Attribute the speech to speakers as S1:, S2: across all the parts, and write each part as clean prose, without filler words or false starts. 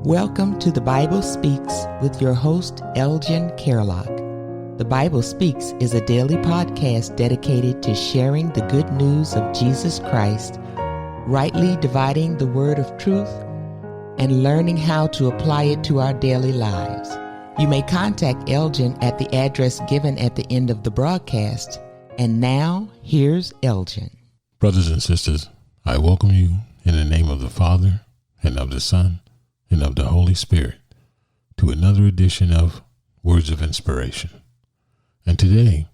S1: Welcome to The Bible Speaks with your host, Elgin Kerlock. The Bible Speaks is a daily podcast dedicated to sharing the good news of Jesus Christ, rightly dividing the word of truth, and learning how to apply it to our daily lives. You may contact Elgin at the address given at the end of the broadcast. And now, here's Elgin.
S2: Brothers and sisters, I welcome you in the name of the Father, and of the Son, and of the Holy Spirit to another edition of Words of Inspiration. And today,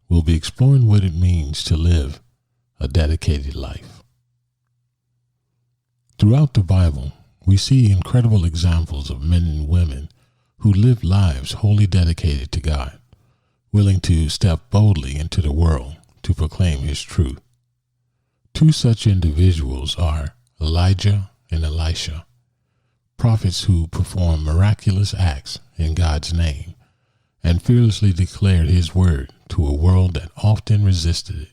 S2: we'll be exploring what it means to live a dedicated life. Throughout the Bible, we see incredible examples of men and women who lived lives wholly dedicated to God, willing to step boldly into the world to proclaim His truth. Two such individuals are Elijah and Elisha, prophets who performed miraculous acts in God's name and fearlessly declared His word to a world that often resisted it.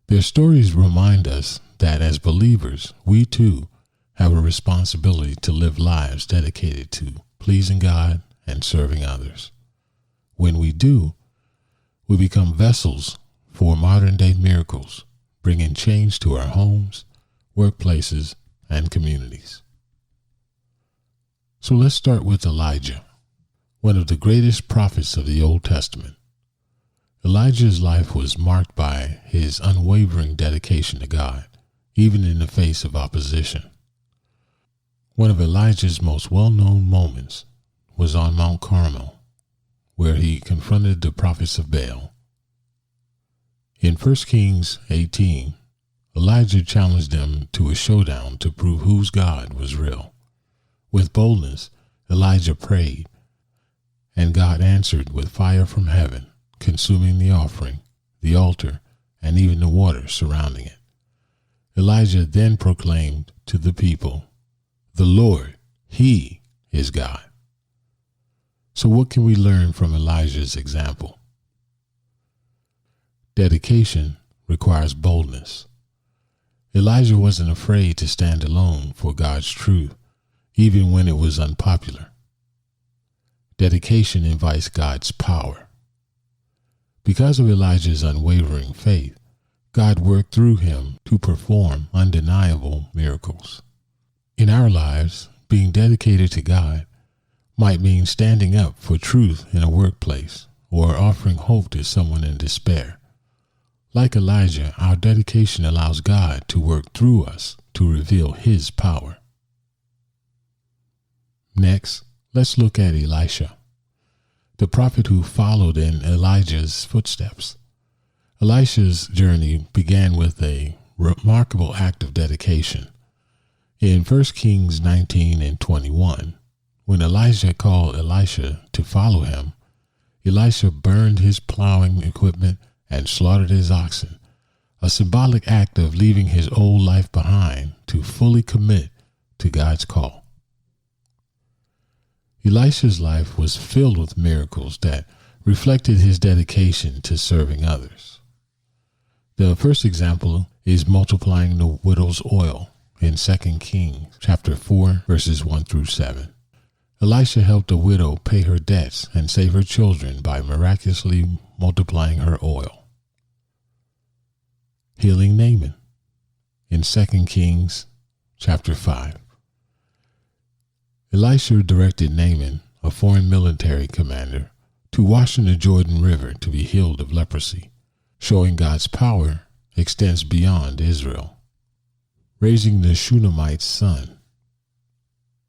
S2: Their stories remind us that as believers, we too have a responsibility to live lives dedicated to pleasing God and serving others. When we do, we become vessels for modern-day miracles, bringing change to our homes, workplaces, and communities. So let's start with Elijah, one of the greatest prophets of the Old Testament. Elijah's life was marked by his unwavering dedication to God, even in the face of opposition. One of Elijah's most well-known moments was on Mount Carmel, where he confronted the prophets of Baal. In 1 Kings 18, Elijah challenged them to a showdown to prove whose God was real. With boldness, Elijah prayed, and God answered with fire from heaven, consuming the offering, the altar, and even the water surrounding it. Elijah then proclaimed to the people, "The Lord, He is God." So what can we learn from Elijah's example? Dedication requires boldness. Elijah wasn't afraid to stand alone for God's truth, even when it was unpopular. Dedication invites God's power. Because of Elijah's unwavering faith, God worked through him to perform undeniable miracles. In our lives, being dedicated to God might mean standing up for truth in a workplace or offering hope to someone in despair. Like Elijah, our dedication allows God to work through us to reveal His power. Next, let's look at Elisha, the prophet who followed in Elijah's footsteps. Elisha's journey began with a remarkable act of dedication. In 1 Kings 19 and 21, when Elijah called Elisha to follow him, Elisha burned his plowing equipment and slaughtered his oxen, a symbolic act of leaving his old life behind to fully commit to God's call. Elisha's life was filled with miracles that reflected his dedication to serving others. The first example is multiplying the widow's oil in 2 Kings chapter 4, verses 1 through 7. Elisha helped a widow pay her debts and save her children by miraculously multiplying her oil. Healing Naaman in 2 Kings chapter 5. Elisha directed Naaman, a foreign military commander, to wash in the Jordan River to be healed of leprosy, showing God's power extends beyond Israel. Raising the Shunammite's son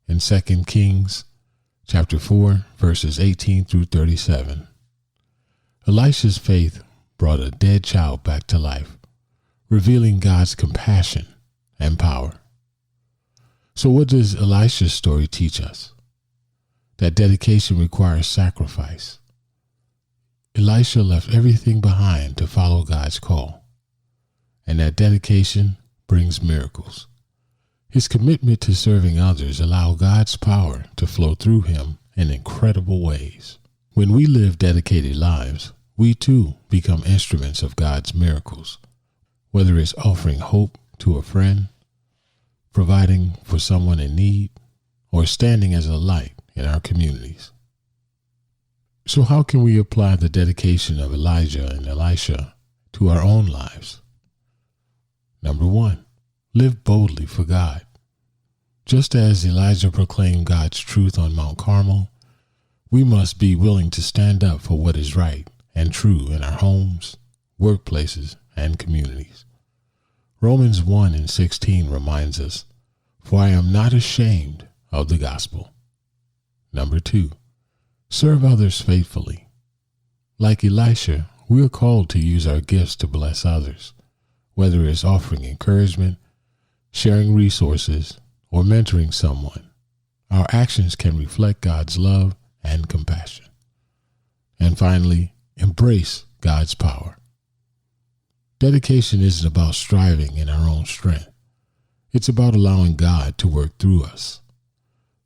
S2: in 2 Kings chapter 4, verses 18 through 37. Elisha's faith brought a dead child back to life, revealing God's compassion and power. So what does Elisha's story teach us? That dedication requires sacrifice. Elisha left everything behind to follow God's call, and that dedication brings miracles. His commitment to serving others allowed God's power to flow through him in incredible ways. When we live dedicated lives, we too become instruments of God's miracles, whether it's offering hope to a friend, providing for someone in need, or standing as a light in our communities. So how can we apply the dedication of Elijah and Elisha to our own lives? Number 1, live boldly for God. Just as Elijah proclaimed God's truth on Mount Carmel, we must be willing to stand up for what is right and true in our homes, workplaces, and communities. Romans 1:16 reminds us, "For I am not ashamed of the gospel." Number 2, serve others faithfully. Like Elisha, we are called to use our gifts to bless others, whether it's offering encouragement, sharing resources, or mentoring someone. Our actions can reflect God's love and compassion. And finally, embrace God's power. Dedication isn't about striving in our own strength. It's about allowing God to work through us.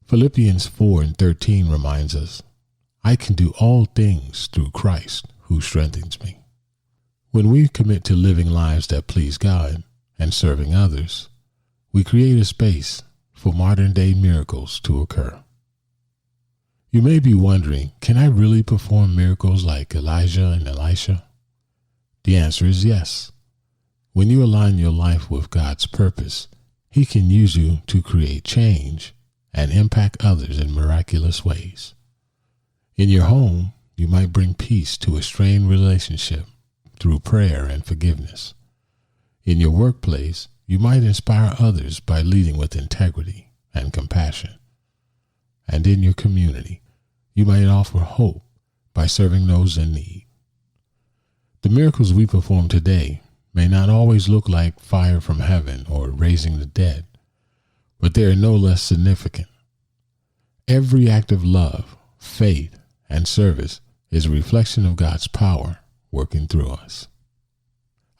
S2: Philippians 4:13 reminds us, "I can do all things through Christ who strengthens me." When we commit to living lives that please God and serving others, we create a space for modern-day miracles to occur. You may be wondering, can I really perform miracles like Elijah and Elisha? The answer is yes. When you align your life with God's purpose, He can use you to create change and impact others in miraculous ways. In your home, you might bring peace to a strained relationship through prayer and forgiveness. In your workplace, you might inspire others by leading with integrity and compassion. And in your community, you might offer hope by serving those in need. The miracles we perform today may not always look like fire from heaven or raising the dead, but they are no less significant. Every act of love, faith, and service is a reflection of God's power working through us.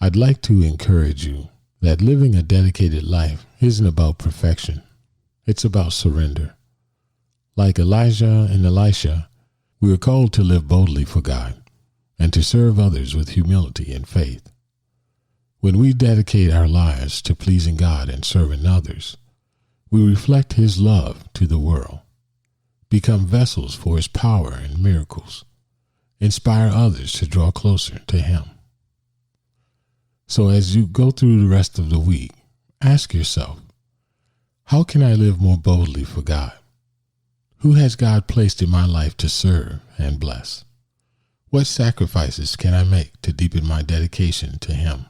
S2: I'd like to encourage you that living a dedicated life isn't about perfection. It's about surrender. Like Elijah and Elisha, we are called to live boldly for God and to serve others with humility and faith. When we dedicate our lives to pleasing God and serving others, we reflect His love to the world, become vessels for His power and miracles, inspire others to draw closer to Him. So as you go through the rest of the week, ask yourself, how can I live more boldly for God? Who has God placed in my life to serve and bless? What sacrifices can I make to deepen my dedication to Him?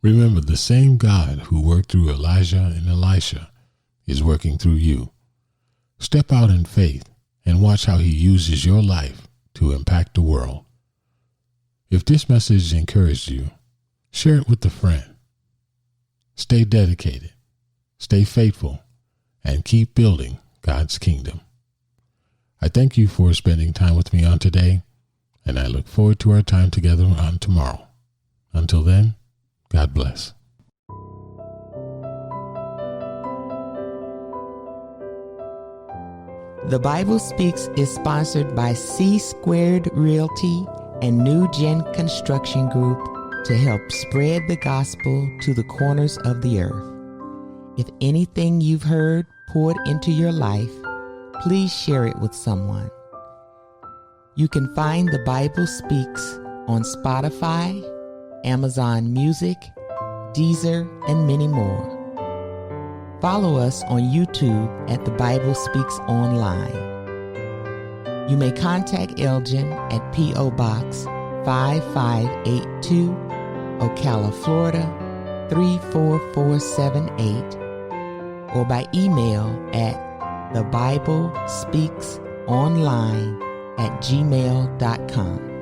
S2: Remember, the same God who worked through Elijah and Elisha is working through you. Step out in faith and watch how He uses your life to impact the world. If this message encouraged you, share it with a friend. Stay dedicated, stay faithful, and keep building God's kingdom. I thank you for spending time with me on today, and I look forward to our time together on tomorrow. Until then, God bless.
S1: The Bible Speaks is sponsored by C Squared Realty and New Gen Construction Group to help spread the gospel to the corners of the earth. If anything you've heard poured into your life, please share it with someone. You can find The Bible Speaks on Spotify, Amazon Music, Deezer, and many more. Follow us on YouTube at The Bible Speaks Online. You may contact Elgin at P.O. Box 5582, Ocala, Florida 34478, or by email at thebiblespeaksonline@gmail.com.